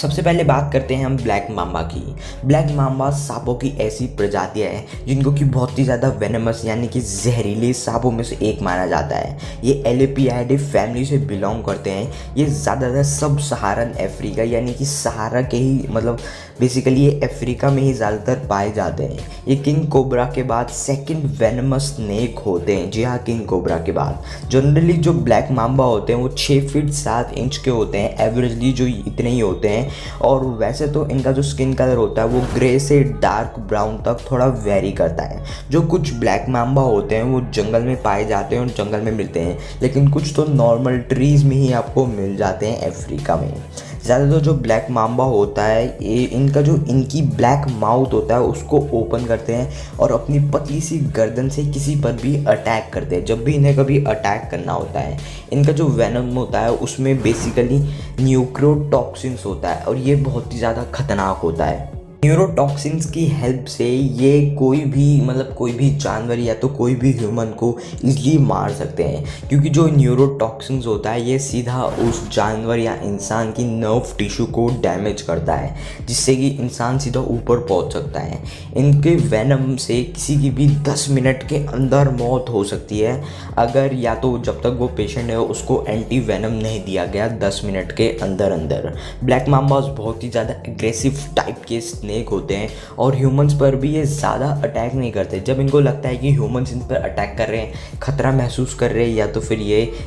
सबसे पहले बात करते हैं हम ब्लैक माम्बा की। ब्लैक माम्बा सांपों की ऐसी प्रजातियां हैं जिनको कि बहुत ही ज़्यादा वेनमस यानी कि जहरीले सांपों में से एक माना जाता है। ये एलेपियाइडे फैमिली से बिलोंग करते हैं। ये ज़्यादातर सब सहारन अफ्रीका यानी कि सहारा के ही बेसिकली ये अफ्रीका में ही ज़्यादातर पाए जाते हैं। ये किंग कोबरा के बाद सेकंड वेनमस स्नेक होते हैं। जी हाँ, किंग कोबरा के बाद जनरली जो ब्लैक माम्बा होते हैं वो 6 फीट 7 इंच के होते हैं, एवरेजली जो इतने ही होते हैं। और वैसे तो इनका जो स्किन कलर होता है वो ग्रे से डार्क ब्राउन तक थोड़ा वेरी करता है। जो कुछ ब्लैक माम्बा होते हैं वो जंगल में पाए जाते हैं और जंगल में मिलते हैं, लेकिन कुछ तो नॉर्मल ट्रीज़ में ही आपको मिल जाते हैं अफ्रीका में। ज़्यादातर जो ब्लैक माम्बा होता है ये इनकी ब्लैक माउथ होता है उसको ओपन करते हैं और अपनी पतली सी गर्दन से किसी पर भी अटैक करते हैं। जब भी इन्हें कभी अटैक करना होता है, इनका जो वेनम होता है उसमें बेसिकली न्यूक्रोटॉक्सिन्स होता है और ये बहुत ही ज़्यादा खतरनाक होता है। न्यूरोटॉक्सिन्स की हेल्प से ये कोई भी जानवर या तो कोई भी ह्यूमन को ईजिली मार सकते हैं, क्योंकि जो न्यूरोटॉक्सिन्स होता है ये सीधा उस जानवर या इंसान की नर्व टिश्यू को डैमेज करता है, जिससे कि इंसान सीधा ऊपर पहुंच सकता है। इनके वेनम से किसी की भी 10 मिनट के अंदर मौत हो सकती है, अगर या तो जब तक वो पेशेंट है उसको एंटी वेनम नहीं दिया गया 10 मिनट के अंदर। ब्लैक माम्बास बहुत ही ज़्यादा एग्रेसिव टाइप के स्नेक होते हैं और ह्यूमंस पर भी ये ज़्यादा अटैक नहीं करते। जब इनको लगता है कि ह्यूमंस इन पर अटैक कर रहे हैं, खतरा महसूस कर रहे हैं,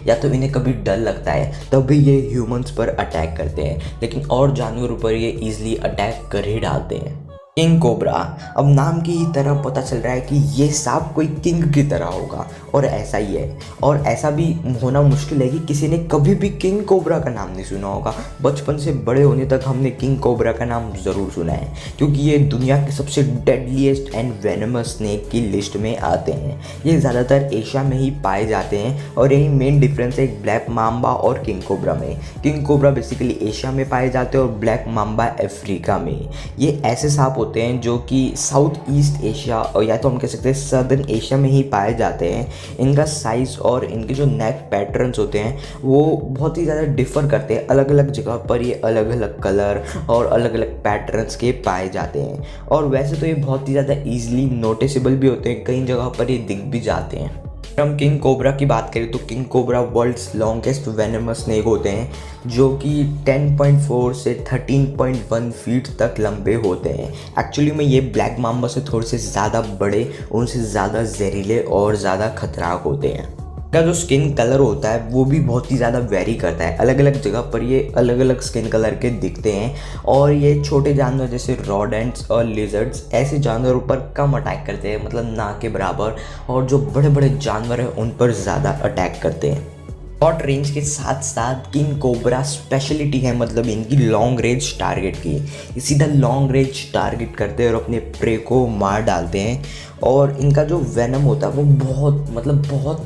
या तो इन्हें कभी डर लगता है, तब भी ये ह्यूमंस पर अटैक करते हैं। लेकिन और जानवरों पर ये ईजिली अटैक कर ही डालते हैं। किंग कोबरा, अब नाम की ही तरह पता चल रहा है कि ये सांप कोई किंग की तरह होगा, और ऐसा ही है। और ऐसा भी होना मुश्किल है कि किसी ने कभी भी किंग कोबरा का नाम नहीं सुना होगा। बचपन से बड़े होने तक हमने किंग कोबरा का नाम ज़रूर सुना है, क्योंकि ये दुनिया के सबसे डेडलीस्ट एंड वेनमस स्नेक की लिस्ट में आते हैं। ये ज़्यादातर एशिया में ही पाए जाते हैं और यही मेन डिफरेंस है ब्लैक माम्बा और किंग कोबरा में। किंग कोबरा बेसिकली एशिया में पाए जाते हैं और ब्लैक माम्बा अफ्रीका में। ये ऐसे सांप होते हैं जो कि साउथ ईस्ट एशिया और या तो हम कह सकते हैं सदर्न एशिया में ही पाए जाते हैं। इनका साइज़ और इनके जो नेक पैटर्न्स होते हैं वो बहुत ही ज़्यादा डिफ़र करते हैं। अलग अलग जगह पर ये अलग अलग कलर और अलग अलग पैटर्न्स के पाए जाते हैं, और वैसे तो ये बहुत ही ज़्यादा ईजिली नोटिसेबल भी होते हैं, कई जगह पर ये दिख भी जाते हैं। हम किंग कोबरा की बात करें तो king cobra world's longest venomous snake होते हैं, जो कि 10.4 से 13.1 फीट तक लंबे होते हैं। एक्चुअली में ये ब्लैक माम्बा से थोड़े से ज़्यादा बड़े, उनसे ज़्यादा जहरीले और ज़्यादा खतरनाक होते हैं। का जो स्किन कलर होता है वो भी बहुत ही ज़्यादा वेरी करता है। अलग अलग जगह पर ये अलग अलग स्किन कलर के दिखते हैं, और ये छोटे जानवर जैसे रॉडेंट्स और लिजर्ड्स ऐसे जानवरों पर कम अटैक करते हैं, मतलब ना के बराबर, और जो बड़े बड़े जानवर हैं उन पर ज़्यादा अटैक करते हैं। शॉर्ट रेंज के साथ साथ किंग कोबरा स्पेशलिटी है, मतलब इनकी लॉन्ग रेंज टारगेट की। ये सीधा लॉन्ग रेंज टारगेट करते हैं और अपने प्रे को मार डालते हैं, और इनका जो वेनम होता है वो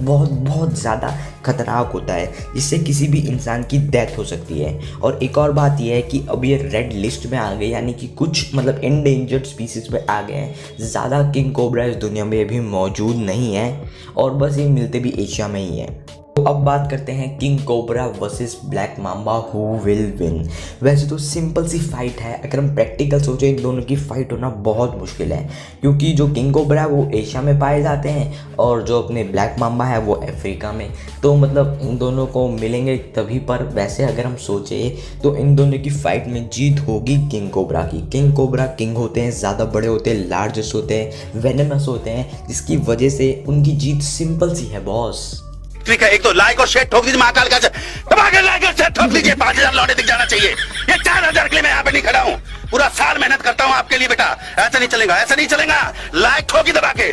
बहुत ज़्यादा खतरनाक होता है, जिससे किसी भी इंसान की डेथ हो सकती है। और एक और बात यह है कि अब ये रेड लिस्ट में आ गए, यानी कि कुछ एंडेंजर्ड स्पीसीज में आ गए हैं। ज़्यादा किंग कोबरा इस दुनिया में अभी मौजूद नहीं है, और बस ये मिलते भी एशिया में ही है। तो अब बात करते हैं king cobra versus black mamba, who will win. वैसे तो सिंपल सी फाइट है, अगर हम प्रैक्टिकल सोचें इन दोनों की फाइट होना बहुत मुश्किल है, क्योंकि जो किंग कोबरा है वो एशिया में पाए जाते हैं और जो अपने ब्लैक माम्बा है वो अफ्रीका में। तो इन दोनों को मिलेंगे तभी पर। वैसे अगर हम सोचें तो इन दोनों की फाइट में जीत होगी किंग कोबरा की। किंग कोबरा किंग होते हैं, ज़्यादा बड़े होते हैं, लार्जेस्ट होते हैं, वेनमस होते हैं, जिसकी वजह से उनकी जीत सिंपल सी है बॉस। एक तो लाइक और शेयर ठोक दीजिए, महाकाल का दबाकर लाइक और शेयर ठोक दीजिए। 5000 लौटे दिख जाना चाहिए। ये 4000 के लिए मैं यहाँ पे नहीं खड़ा हूँ, पूरा साल मेहनत करता हूँ आपके लिए बेटा। ऐसा नहीं चलेगा, ऐसा नहीं चलेगा। लाइक ठोकी दबा के।